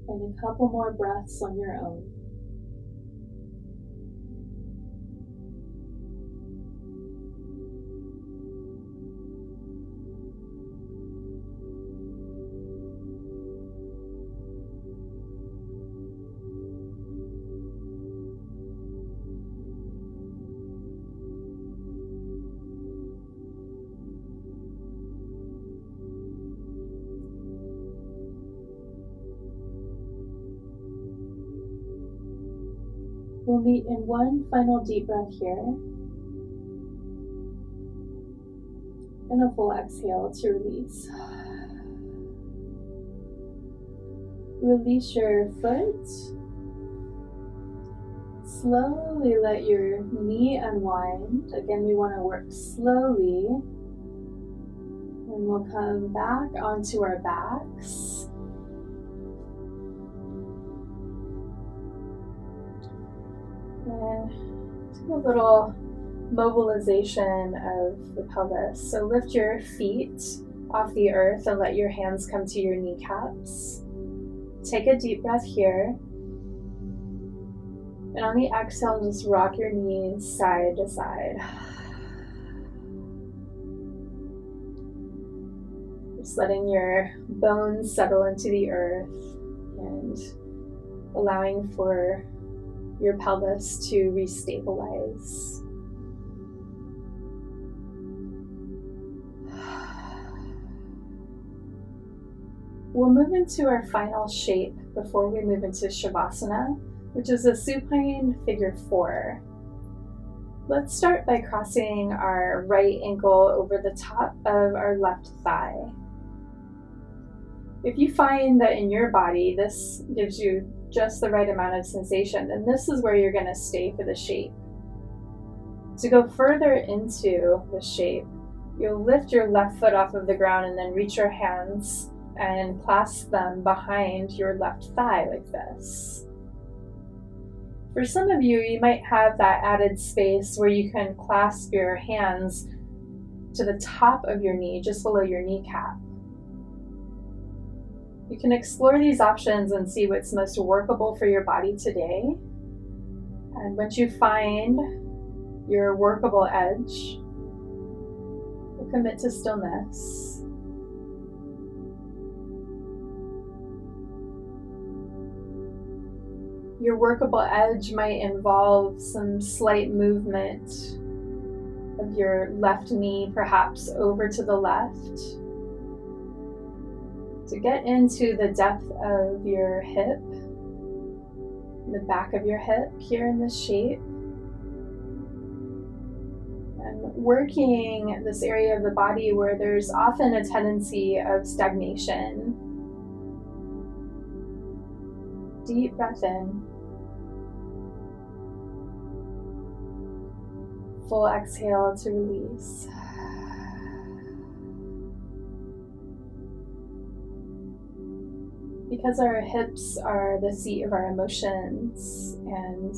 And a couple more breaths on your own. We'll meet in one final deep breath here. And a full exhale to release. Release your foot. Slowly let your knee unwind. Again, we want to work slowly. And we'll come back onto our backs. And do a little mobilization of the pelvis. So lift your feet off the earth and let your hands come to your kneecaps. Take a deep breath here. And on the exhale, just rock your knees side to side. Just letting your bones settle into the earth and allowing for your pelvis to restabilize. We'll move into our final shape before we move into Shavasana, which is a supine figure 4. Let's start by crossing our right ankle over the top of our left thigh. If you find that in your body this gives you just the right amount of sensation, then this is where you're going to stay for the shape. To go further into the shape, you'll lift your left foot off of the ground and then reach your hands and clasp them behind your left thigh like this. For some of you, you might have that added space where you can clasp your hands to the top of your knee, just below your kneecap. You can explore these options and see what's most workable for your body today. And once you find your workable edge, we'll commit to stillness. Your workable edge might involve some slight movement of your left knee, perhaps over to the left, to get into the depth of your hip, the back of your hip here in this shape. And working this area of the body where there's often a tendency of stagnation. Deep breath in. Full exhale to release. Because our hips are the seat of our emotions, and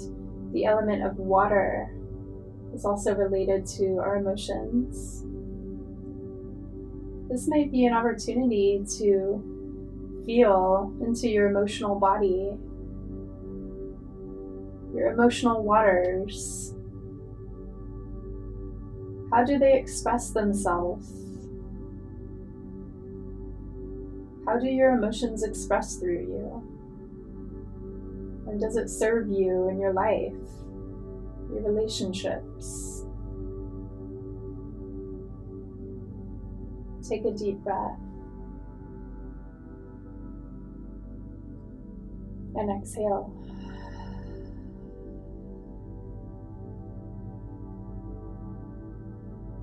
the element of water is also related to our emotions, this might be an opportunity to feel into your emotional body, your emotional waters. How do they express themselves? How do your emotions express through you? And does it serve you in your life, your relationships? Take a deep breath. And exhale.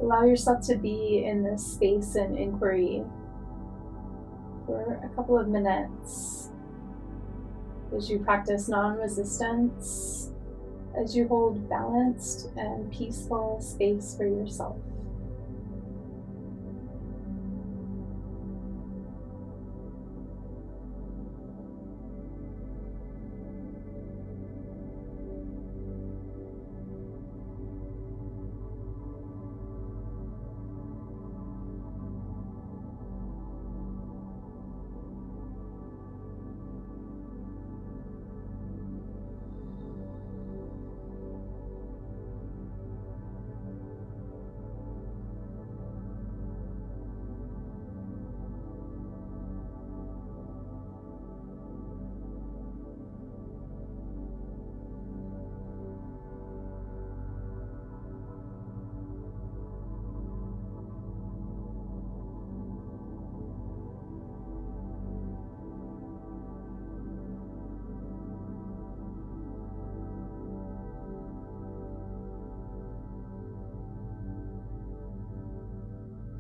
Allow yourself to be in this space and inquiry for a couple of minutes as you practice non-resistance, as you hold balanced and peaceful space for yourself.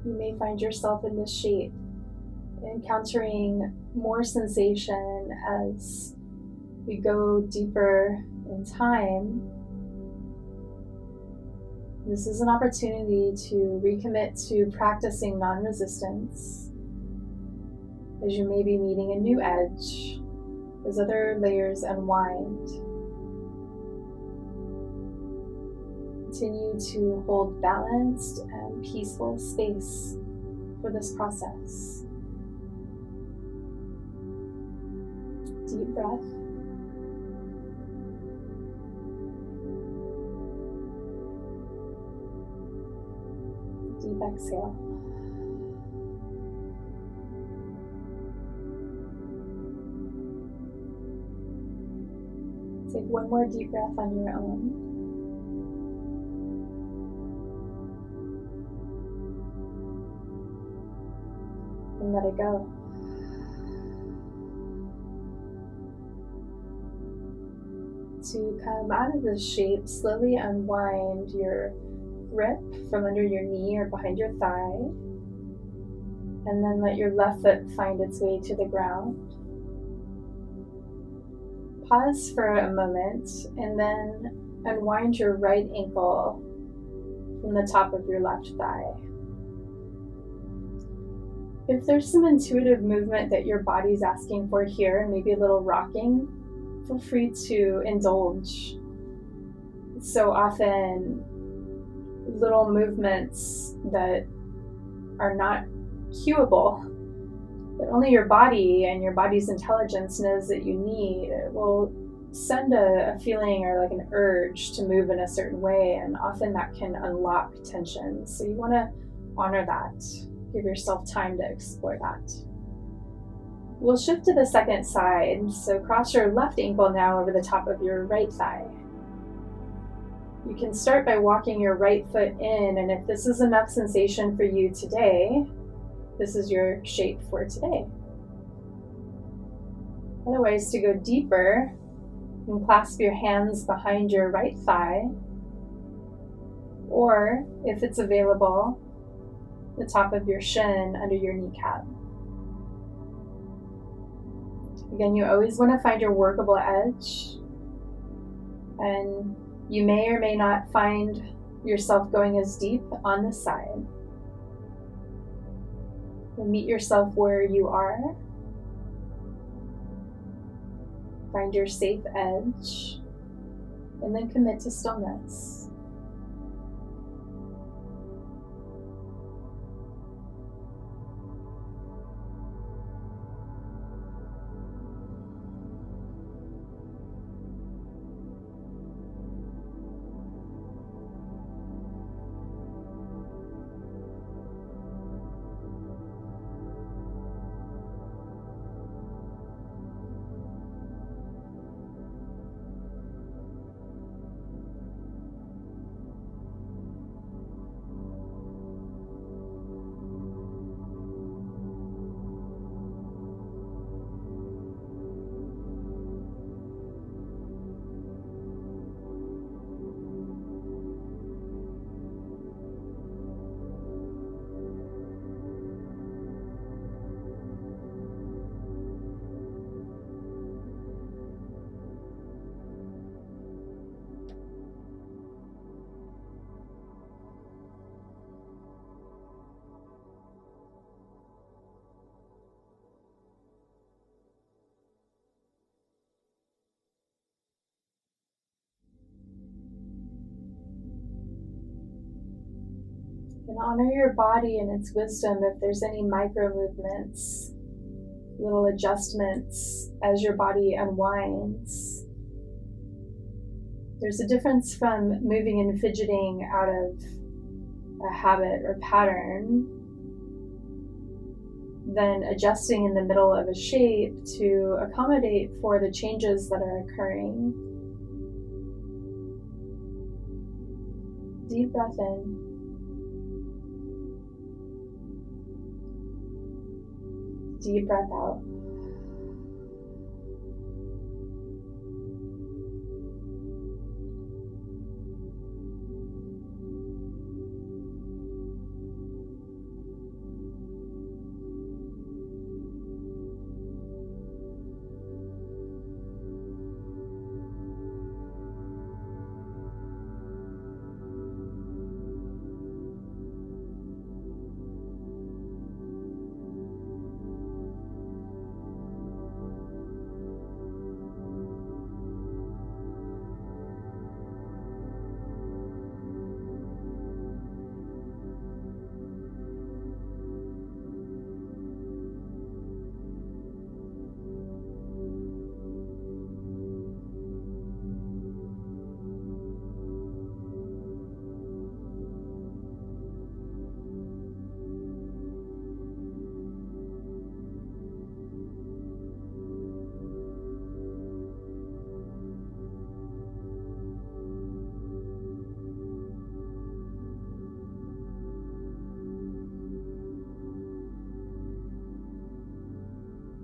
You may find yourself in this shape, encountering more sensation as we go deeper in time. This is an opportunity to recommit to practicing non-resistance as you may be meeting a new edge as other layers unwind. Continue to hold balanced and peaceful space for this process. Deep breath. Deep exhale. Take one more deep breath on your own. And let it go. To come out of this shape, slowly unwind your grip from under your knee or behind your thigh, and then let your left foot find its way to the ground. Pause for a moment, and then unwind your right ankle from the top of your left thigh. If there's some intuitive movement that your body's asking for here, maybe a little rocking, feel free to indulge. So often, little movements that are not cueable, that only your body and your body's intelligence knows that you need, it will send a feeling or like an urge to move in a certain way, and often that can unlock tension. So you want to honor that. Give yourself time to explore that. We'll shift to the second side. So cross your left ankle now over the top of your right thigh. You can start by walking your right foot in, and if this is enough sensation for you today, this is your shape for today. Otherwise, to go deeper, you can clasp your hands behind your right thigh, or if it's available, the top of your shin under your kneecap. Again, you always want to find your workable edge, and you may or may not find yourself going as deep on this side. You'll meet yourself where you are, Find your safe edge, and then commit to stillness. And honor your body and its wisdom if there's any micro movements, little adjustments as your body unwinds. There's a difference from moving and fidgeting out of a habit or pattern than adjusting in the middle of a shape to accommodate for the changes that are occurring. Deep breath in. Deep breath out.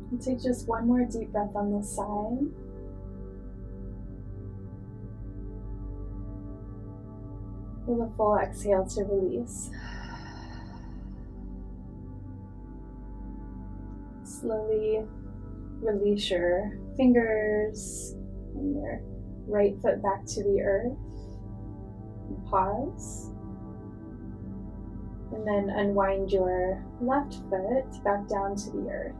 And take just one more deep breath on this side. With a full exhale to release. Slowly release your fingers and your right foot back to the earth. And pause. And then unwind your left foot back down to the earth.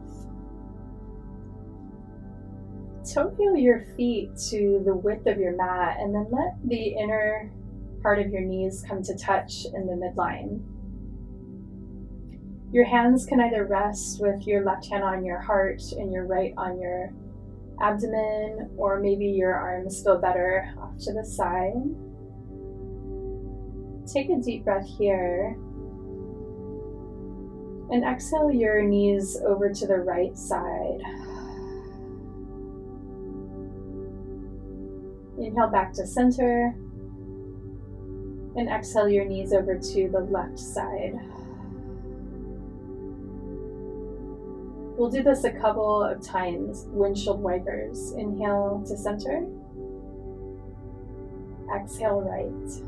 Toe heel your feet to the width of your mat and then let the inner part of your knees come to touch in the midline. Your hands can either rest with your left hand on your heart and your right on your abdomen, or maybe your arms feel better off to the side. Take a deep breath here and exhale your knees over to the right side. Inhale back to center and exhale your knees over to the left side. We'll do this a couple of times, windshield wipers. Inhale to center, exhale right.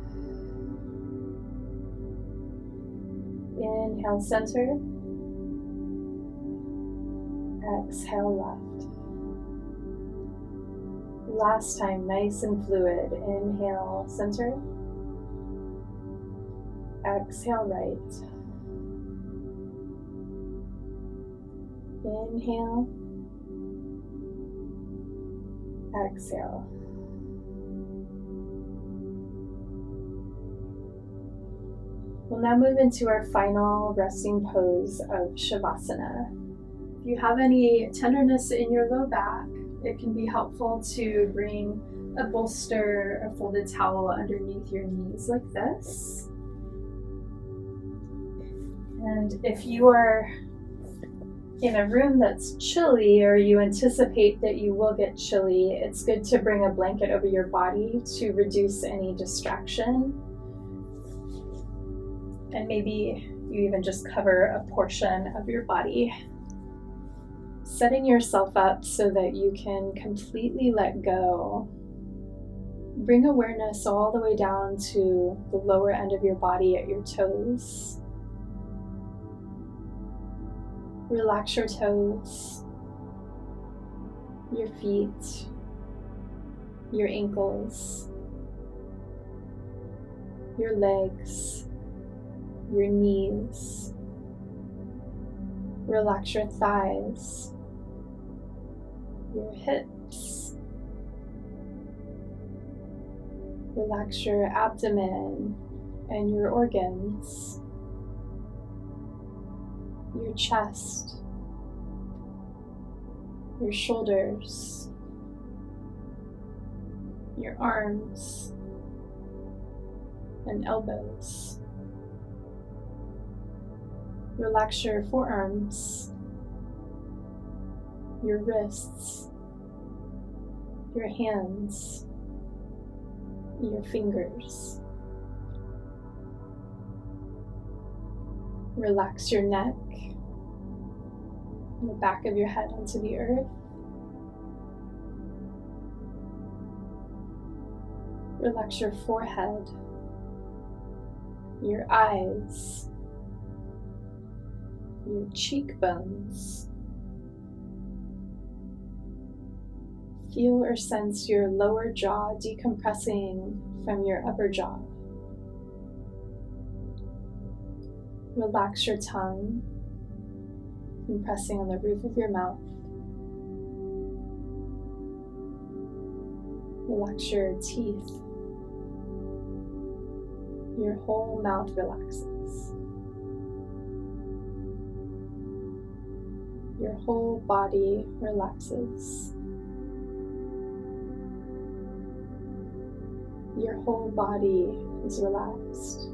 Inhale center, exhale left. Last time, nice and fluid. Inhale center, exhale right. Inhale, Exhale. We'll now move into our final resting pose of Shavasana. If you have any tenderness in your low back, it can be helpful to bring a bolster, a folded towel underneath your knees like this. And if you are in a room that's chilly or you anticipate that you will get chilly, it's good to bring a blanket over your body to reduce any distraction. And maybe you even just cover a portion of your body. Setting yourself up so that you can completely let go. Bring awareness all the way down to the lower end of your body at your toes. Relax your toes, your feet, your ankles, your legs, your knees. Relax your thighs, your hips. Relax your abdomen and your organs, your chest, your shoulders, your arms and elbows. Relax your forearms, your wrists, your hands, your fingers. Relax your neck, the back of your head onto the earth. Relax your forehead, your eyes, your cheekbones. Feel or sense your lower jaw decompressing from your upper jaw. Relax your tongue, compressing on the roof of your mouth. Relax your teeth. Your whole mouth relaxes. Your whole body relaxes. Your whole body is relaxed.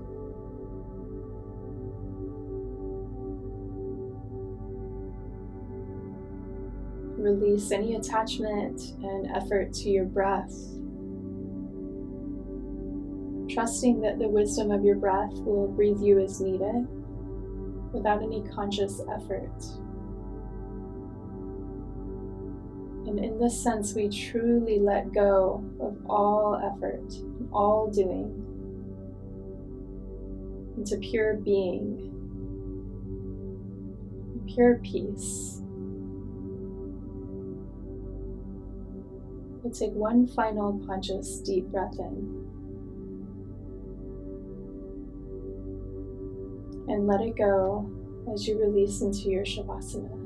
Release any attachment and effort to your breath, trusting that the wisdom of your breath will breathe you as needed without any conscious effort. And in this sense, we truly let go of all effort, all doing, into pure being, pure peace. We'll take one final conscious deep breath in. And let it go as you release into your Shavasana.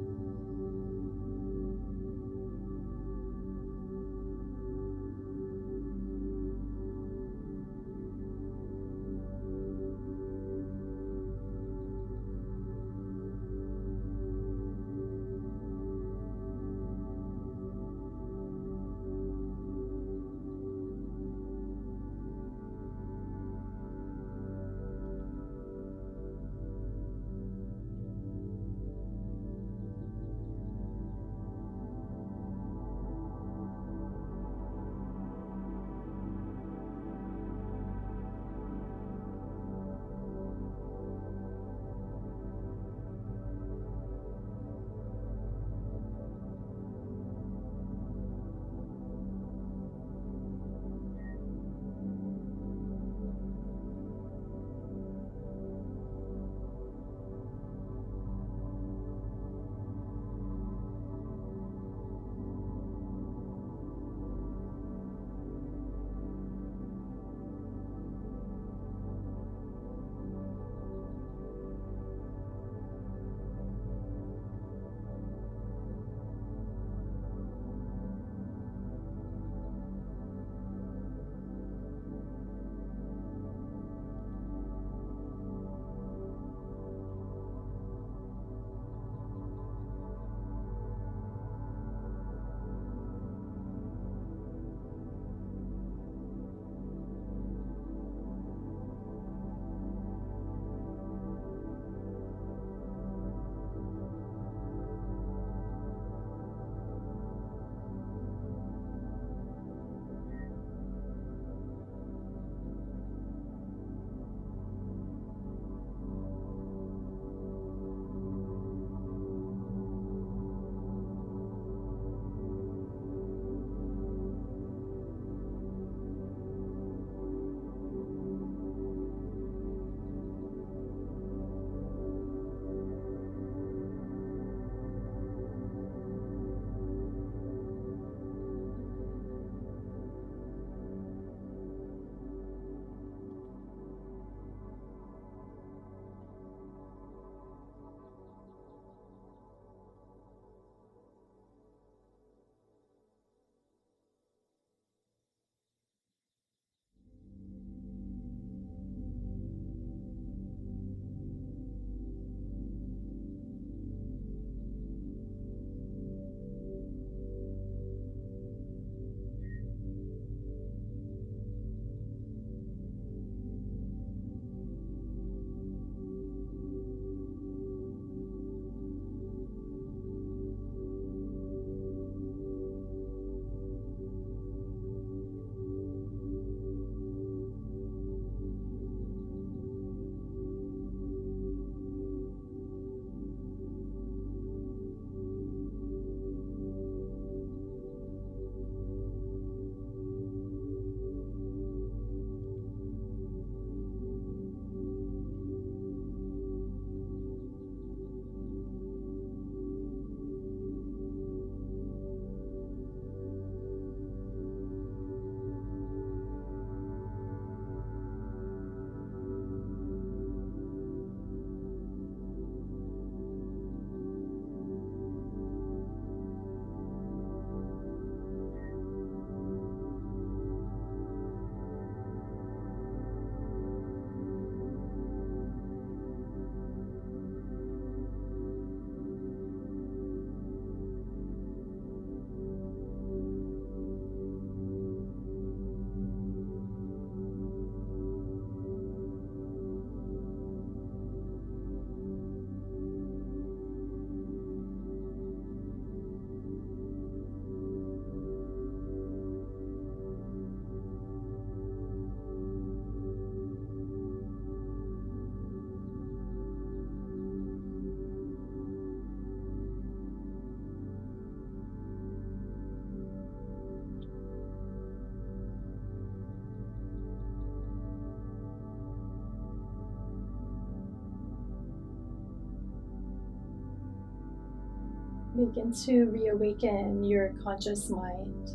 Begin to reawaken your conscious mind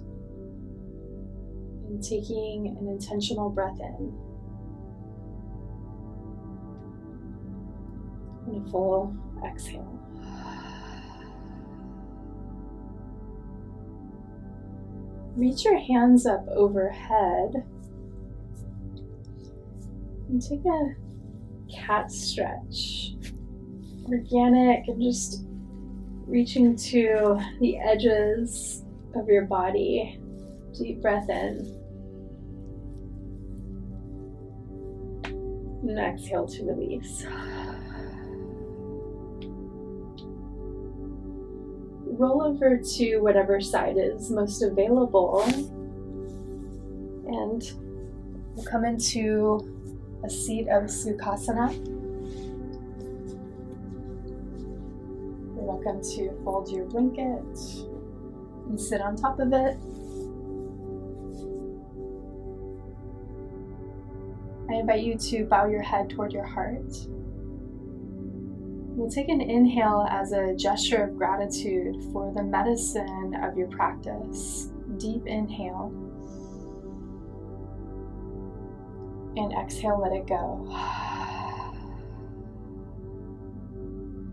and taking an intentional breath in and a full exhale. Reach your hands up overhead and take a cat stretch. Organic and just reaching to the edges of your body. Deep breath in. And exhale to release. Roll over to whatever side is most available. And we'll come into a seat of Sukhasana. You're welcome to fold your blanket and sit on top of it. I invite you to bow your head toward your heart. We'll take an inhale as a gesture of gratitude for the medicine of your practice. Deep inhale. And exhale, let it go.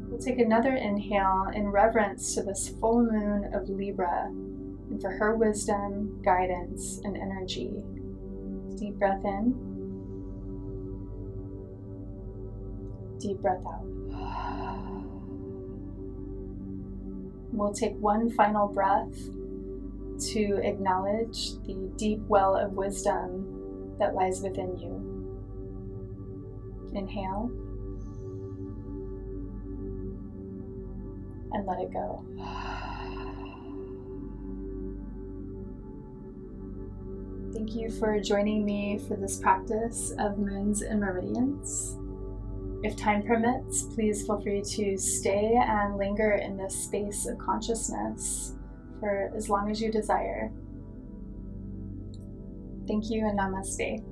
We'll take another inhale in reverence to this full moon of Libra and for her wisdom, guidance, and energy. Deep breath in. Deep breath out. We'll take one final breath to acknowledge the deep well of wisdom that lies within you. Inhale and let it go. Thank you for joining me for this practice of moons and meridians. If time permits, please feel free to stay and linger in this space of consciousness for as long as you desire. Thank you and namaste.